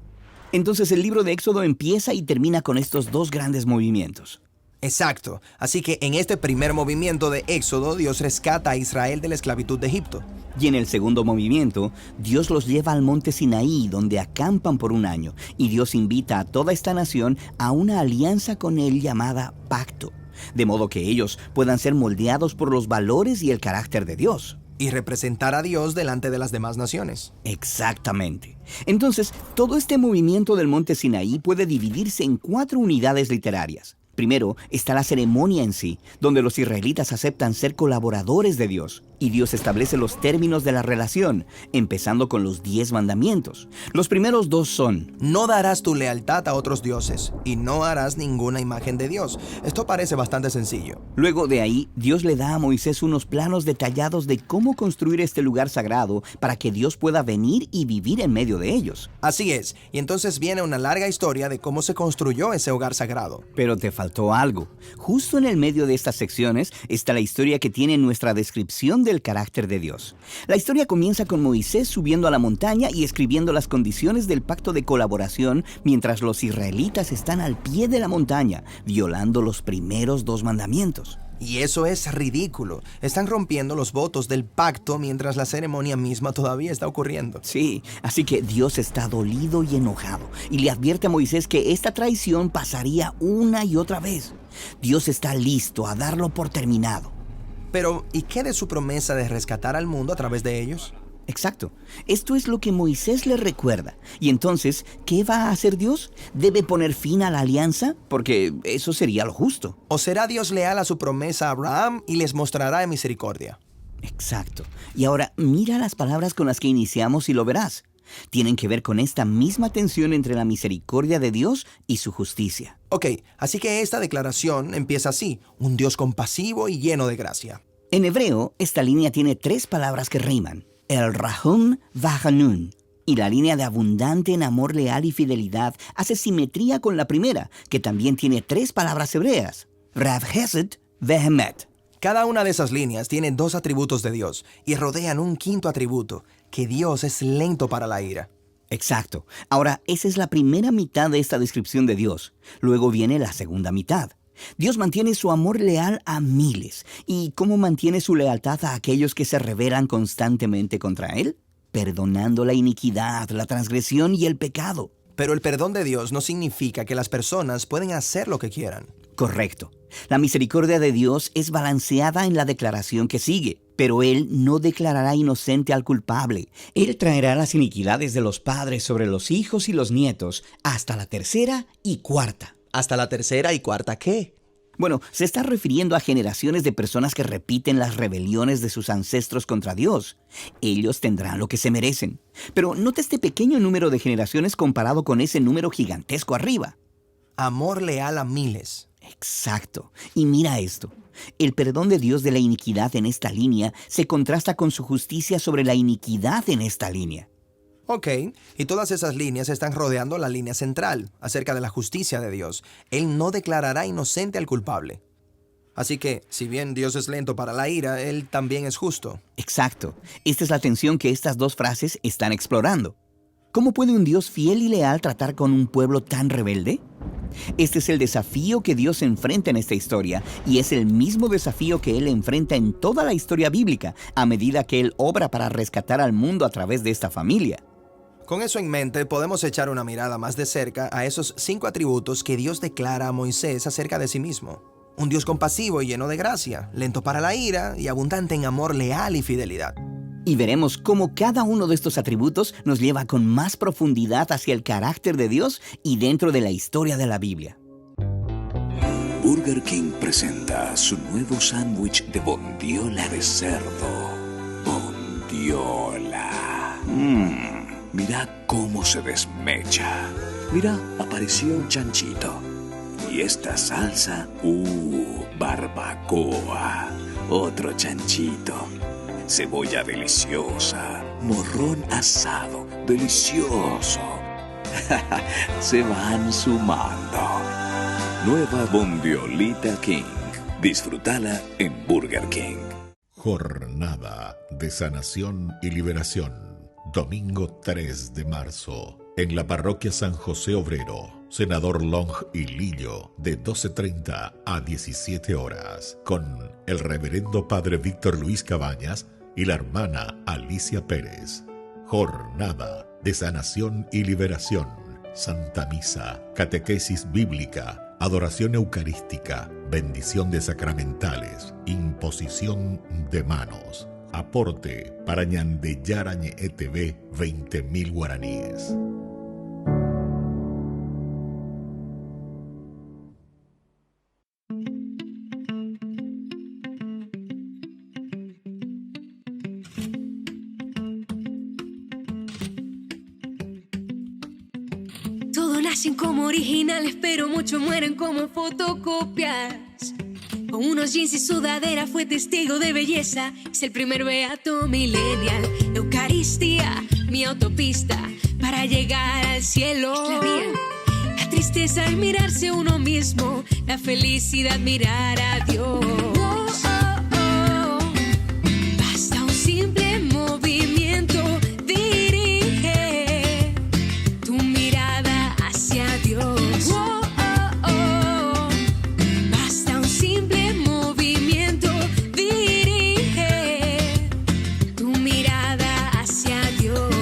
Entonces el libro de Éxodo empieza y termina con estos dos grandes movimientos. Exacto. Así que en este primer movimiento de Éxodo, Dios rescata a Israel de la esclavitud de Egipto. Y en el segundo movimiento, Dios los lleva al monte Sinaí, donde acampan por un año, y Dios invita a toda esta nación a una alianza con Él llamada pacto, de modo que ellos puedan ser moldeados por los valores y el carácter de Dios. Y representar a Dios delante de las demás naciones. Exactamente. Entonces, todo este movimiento del monte Sinaí puede dividirse en 4 unidades literarias. Primero está la ceremonia en sí, donde los israelitas aceptan ser colaboradores de Dios. Y Dios establece los términos de la relación, empezando con los 10 mandamientos. Los primeros 2 son: no darás tu lealtad a otros dioses y no harás ninguna imagen de Dios. Esto parece bastante sencillo. Luego de ahí, Dios le da a Moisés unos planos detallados de cómo construir este lugar sagrado para que Dios pueda venir y vivir en medio de ellos. Así es, y entonces viene una larga historia de cómo se construyó ese hogar sagrado. Pero te faltó algo. Justo en el medio de estas secciones está la historia que tiene nuestra descripción del carácter de Dios. La historia comienza con Moisés subiendo a la montaña y escribiendo las condiciones del pacto de colaboración mientras los israelitas están al pie de la montaña, violando los primeros 2 mandamientos. Y eso es ridículo. Están rompiendo los votos del pacto mientras la ceremonia misma todavía está ocurriendo. Sí, así que Dios está dolido y enojado y le advierte a Moisés que esta traición pasaría una y otra vez. Dios está listo a darlo por terminado. Pero, ¿y qué de su promesa de rescatar al mundo a través de ellos? Exacto. Esto es lo que Moisés le recuerda. Y entonces, ¿qué va a hacer Dios? ¿Debe poner fin a la alianza? Porque eso sería lo justo. ¿O será Dios leal a su promesa a Abraham y les mostrará misericordia? Exacto. Y ahora mira las palabras con las que iniciamos y lo verás. Tienen que ver con esta misma tensión entre la misericordia de Dios y su justicia. Ok, así que esta declaración empieza así: un Dios compasivo y lleno de gracia. En hebreo, esta línea tiene 3 palabras que riman: el rahum vahanun. Y la línea de abundante en amor leal y fidelidad hace simetría con la primera, que también tiene 3 palabras hebreas: rav hesed vehemet. Cada una de esas líneas tiene 2 atributos de Dios y rodean un 5º atributo, que Dios es lento para la ira. Exacto. Ahora, esa es la primera mitad de esta descripción de Dios. Luego viene la segunda mitad. Dios mantiene su amor leal a miles. ¿Y cómo mantiene su lealtad a aquellos que se rebelan constantemente contra Él? Perdonando la iniquidad, la transgresión y el pecado. Pero el perdón de Dios no significa que las personas pueden hacer lo que quieran. Correcto. La misericordia de Dios es balanceada en la declaración que sigue, pero Él no declarará inocente al culpable. Él traerá las iniquidades de los padres sobre los hijos y los nietos hasta la 3ª y 4ª. ¿Hasta la 3ª y 4ª qué? Bueno, se está refiriendo a generaciones de personas que repiten las rebeliones de sus ancestros contra Dios. Ellos tendrán lo que se merecen. Pero nota este pequeño número de generaciones comparado con ese número gigantesco arriba. Amor leal a miles. Exacto. Y mira esto. El perdón de Dios de la iniquidad en esta línea se contrasta con su justicia sobre la iniquidad en esta línea. Ok, y todas esas líneas están rodeando la línea central, acerca de la justicia de Dios. Él no declarará inocente al culpable. Así que, si bien Dios es lento para la ira, Él también es justo. Exacto. Esta es la tensión que estas 2 frases están explorando. ¿Cómo puede un Dios fiel y leal tratar con un pueblo tan rebelde? Este es el desafío que Dios enfrenta en esta historia, y es el mismo desafío que Él enfrenta en toda la historia bíblica, a medida que Él obra para rescatar al mundo a través de esta familia. Con eso en mente, podemos echar una mirada más de cerca a esos 5 atributos que Dios declara a Moisés acerca de sí mismo. Un Dios compasivo y lleno de gracia, lento para la ira y abundante en amor leal y fidelidad. Y veremos cómo cada uno de estos atributos nos lleva con más profundidad hacia el carácter de Dios y dentro de la historia de la Biblia. Burger King presenta su nuevo sándwich de bondiola de cerdo. Bondiola. Mira cómo se desmecha. Mira, apareció un chanchito. Y esta salsa, barbacoa. Otro chanchito. Cebolla deliciosa. Morrón asado, delicioso. Se van sumando. Nueva Bondiolita King. Disfrútala en Burger King. Jornada de sanación y liberación. Domingo 3 de marzo, en la parroquia San José Obrero, Senador Long y Lillo, de 12:30 a 17 horas, con el reverendo Padre Víctor Luis Cabañas y la hermana Alicia Pérez. Jornada de sanación y liberación, Santa Misa, catequesis bíblica, adoración eucarística, bendición de sacramentales, imposición de manos. Aporte para Ñande Yarañe ETV 20.000 guaraníes. nacen como originales, pero muchos mueren como fotocopias. Con unos jeans y sudadera fue testigo de belleza. Es el primer beato millennial. Eucaristía, mi autopista para llegar al cielo. Es la vía. La tristeza es mirarse uno mismo. La felicidad mirar a Dios. Basta un simple movimiento. Dirige tu mirada hacia Dios. Basta un simple movimiento. Dirige tu mirada hacia Dios.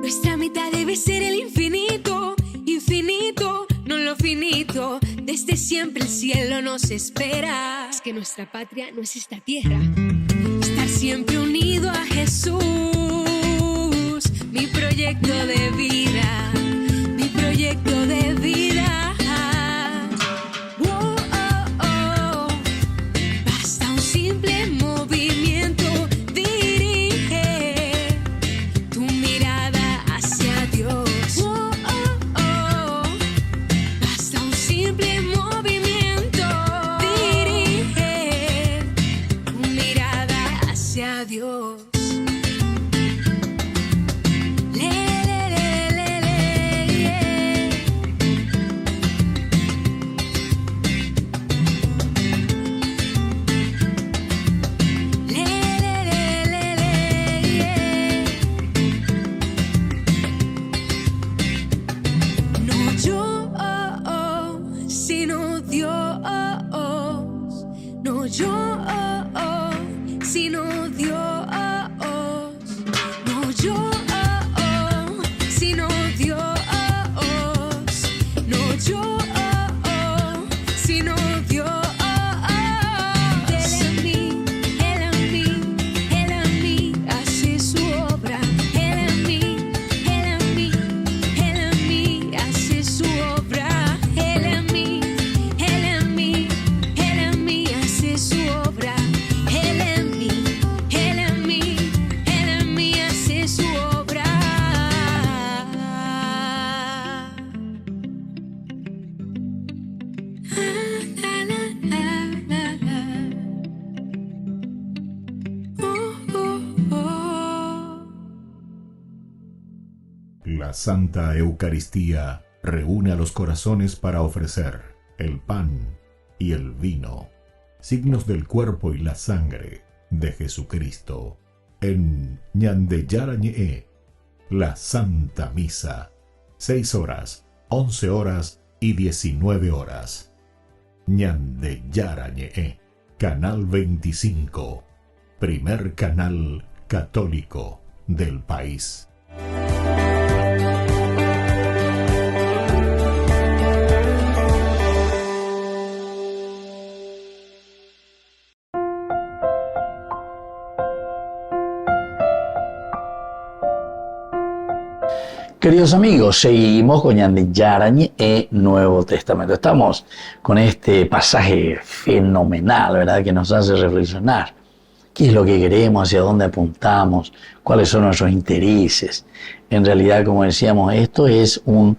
Nuestra meta debe ser el infinito, infinito, no lo finito. Desde siempre el cielo nos espera. Es que nuestra patria no es esta tierra. Estar siempre unido a Jesús, mi proyecto de vida, mi proyecto de vida. Basta un simple movimiento. Dirige tu mirada hacia Dios. Basta un simple movimiento. Dirige tu mirada hacia Dios. No yo, sino Dios. No yo, sino Dios. No yo, sino Dios. No yo, sino Dios. Él en mí, Él en mí hace su obra. Él en mí, Él en mí, Él en mí hace su obra. Él en mí, Él en mí, Él en mí hace su obra. Él en mí, Él en mí, Él en mí hace su obra. La, la, la, la, la. La Santa Eucaristía reúne a los corazones para ofrecer el pan y el vino, signos del cuerpo y la sangre de Jesucristo. En Ñandeyarañe, la Santa Misa, 6 horas, 11 horas y 19 horas. Ñandeyarañe, Canal 25, primer canal católico del país. Queridos amigos, seguimos con Ñandeyarañe e Nuevo Testamento. Estamos con este pasaje fenomenal, ¿verdad?, que nos hace reflexionar. ¿Qué es lo que queremos? ¿Hacia dónde apuntamos? ¿Cuáles son nuestros intereses? En realidad, como decíamos, esto es un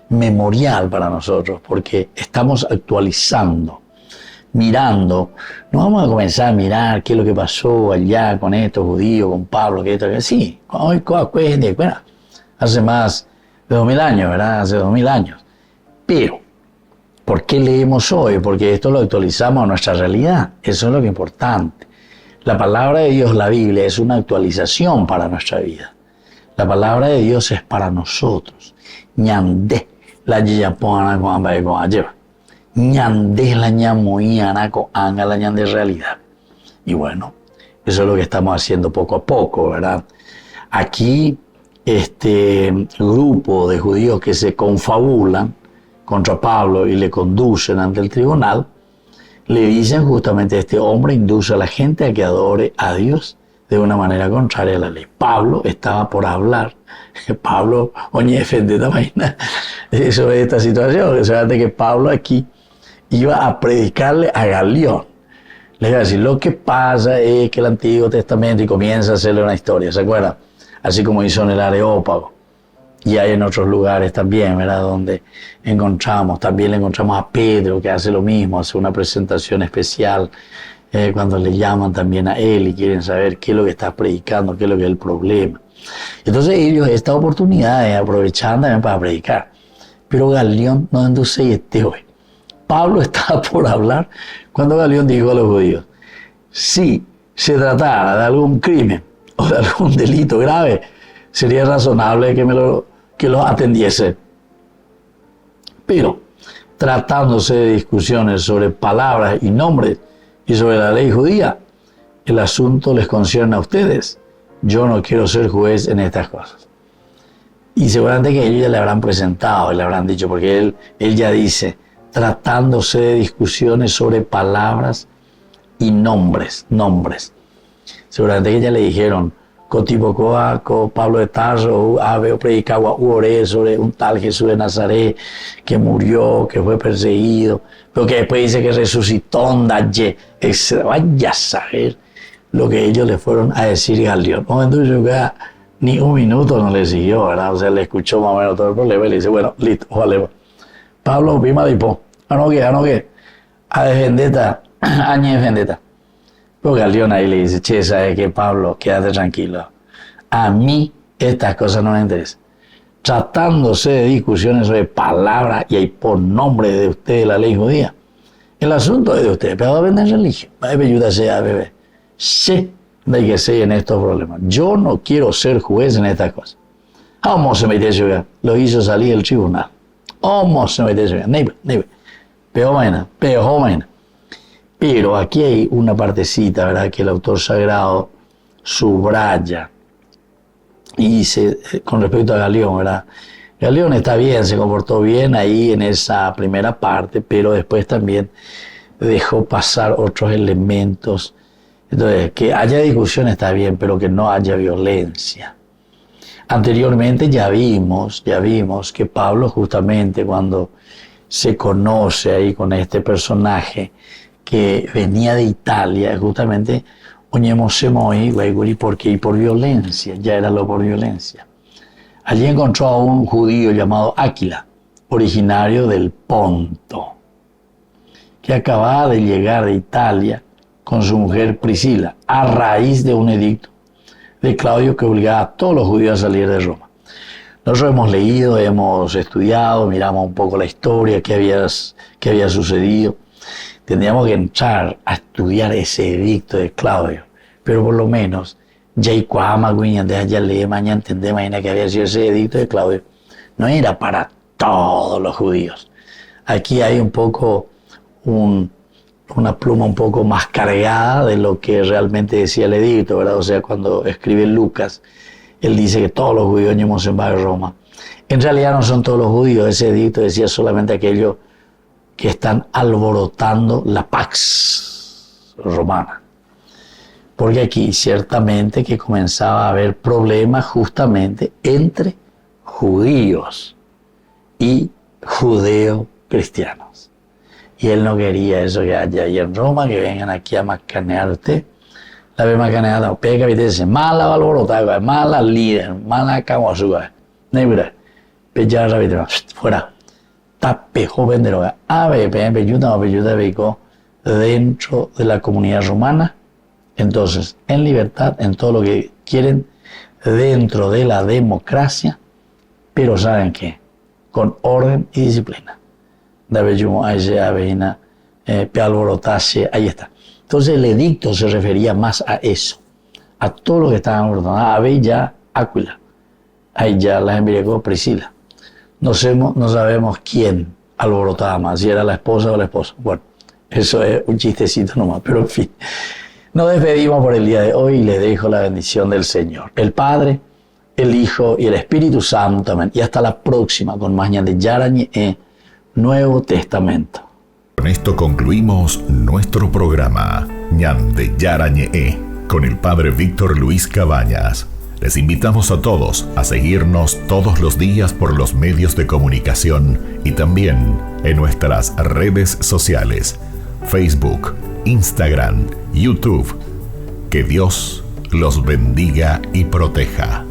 memorial para nosotros, porque estamos actualizando, mirando. No vamos a comenzar a mirar qué es lo que pasó allá con estos judíos, con Pablo, que esto, que sí, hoy, bueno, hace más de 2000 años, ¿verdad? Hace 2000 años. Pero, ¿por qué leemos hoy? Porque esto lo actualizamos a nuestra realidad. Eso es lo que es importante. La palabra de Dios, la Biblia, es una actualización para nuestra vida. La palabra de Dios es para nosotros. Ñandé la yiyapona con amba con ayeva. Ñandé la ñamoíana con anga la ñandé realidad. Y bueno, eso es lo que estamos haciendo poco a poco, ¿verdad? Aquí, este grupo de judíos que se confabulan contra Pablo y le conducen ante el tribunal, le dicen justamente: este hombre induce a la gente a que adore a Dios de una manera contraria a la ley. Pablo estaba por hablar. Pablo, oye, defende esta vaina sobre esta situación. O sea, de que Pablo aquí iba a predicarle a Galión. Les voy a decir, lo que pasa es que el Antiguo Testamento, y comienza a hacerle una historia, ¿se acuerdan? Así como hizo en el Areópago. Y hay en otros lugares también, ¿verdad? Donde también le encontramos a Pedro, que hace lo mismo, hace una presentación especial cuando le llaman también a él y quieren saber qué es lo que está predicando, qué es lo que es el problema. Entonces ellos esta oportunidad aprovechan también para predicar. Pero Galión no induce y hoy. Pablo estaba por hablar cuando Galión dijo a los judíos, si se tratara de algún crimen o de algún delito grave, sería razonable que los atendiese. Pero, tratándose de discusiones sobre palabras y nombres y sobre la ley judía, el asunto les concierne a ustedes. Yo no quiero ser juez en estas cosas. Y seguramente que ellos ya le habrán presentado, le habrán dicho, porque él ya dice, tratándose de discusiones sobre palabras y nombres. Seguramente que ya le dijeron, Cotipocoaco, Pablo de Tarso, Aveo predicaba oré sobre un tal Jesús de Nazaret que murió, que fue perseguido, pero que después dice que resucitó, vaya a saber lo que ellos le fueron a decir Galión. Entonces ni un minuto no le siguió, ¿verdad? O sea, le escuchó más o menos todo el problema y le dice, bueno, listo, vale. Pablo, prima de Hipó, a defendeta, añe defendeta. Pero Galión ahí le dice, che, ¿sabes qué, Pablo? Quédate tranquilo. A mí estas cosas no me interesan. Tratándose de discusiones sobre palabras y por nombre de ustedes la ley judía, el asunto es de ustedes, pero va a vender religión. Va a ayudarse a beber. Sé de que sé en estos problemas. Yo no quiero ser juez en estas cosas. ¿Cómo se mete eso? Lo hizo salir del tribunal. ¿Cómo se mete eso? Peor. Pero aquí hay una partecita, ¿verdad?, que el autor sagrado subraya y dice con respecto a Galión, ¿verdad? Galión está bien, se comportó bien ahí en esa primera parte, pero después también dejó pasar otros elementos. Entonces, que haya discusión está bien, pero que no haya violencia. Anteriormente ya vimos que Pablo, justamente cuando se conoce ahí con este personaje que venía de Italia, justamente porque por violencia, ya era lo por violencia. Allí encontró a un judío llamado Áquila, originario del Ponto, que acababa de llegar de Italia con su mujer Priscila, a raíz de un edicto de Claudio que obligaba a todos los judíos a salir de Roma. Nosotros hemos leído, hemos estudiado, miramos un poco la historia, qué había sucedido. Tendríamos que entrar a estudiar ese edicto de Claudio, pero por lo menos ya entendemos que había sido ese edicto de Claudio. No era para todos los judíos. Aquí hay un poco una pluma un poco más cargada de lo que realmente decía el edicto, ¿verdad? O sea, cuando escribe Lucas, él dice que todos los judíos íbamos en de Roma. En realidad no son todos los judíos, ese edicto decía solamente aquellos que están alborotando la pax romana. Porque aquí ciertamente que comenzaba a haber problemas justamente entre judíos y judeo-cristianos. Y él no quería eso que haya ahí en Roma, que vengan aquí a macanear usted. La vez macaneada la pega, y dice, mala alborotada, mala líder, mala caguazuga. Nebra, pechar rápido, fuera. Tape joven de droga. Ayuda dentro de la comunidad romana. Entonces, en libertad, en todo lo que quieren, dentro de la democracia, pero ¿saben qué? Con orden y disciplina. Ahí está. Entonces el edicto se refería más a eso, a todo lo que estaban alborotando. Había ya Áquila, ahí ya la embriagó Priscila. No sabemos quién alborotaba más, si era la esposa o la esposa. Bueno, eso es un chistecito nomás, pero en fin. Nos despedimos por el día de hoy y les dejo la bendición del Señor. El Padre, el Hijo y el Espíritu Santo. Amén. Y hasta la próxima con más Ñande Yarañe Nuevo Testamento. Con esto concluimos nuestro programa Ñande Yarañe con el Padre Víctor Luis Cabañas. Les invitamos a todos a seguirnos todos los días por los medios de comunicación y también en nuestras redes sociales. Facebook, Instagram, YouTube. Que Dios los bendiga y proteja.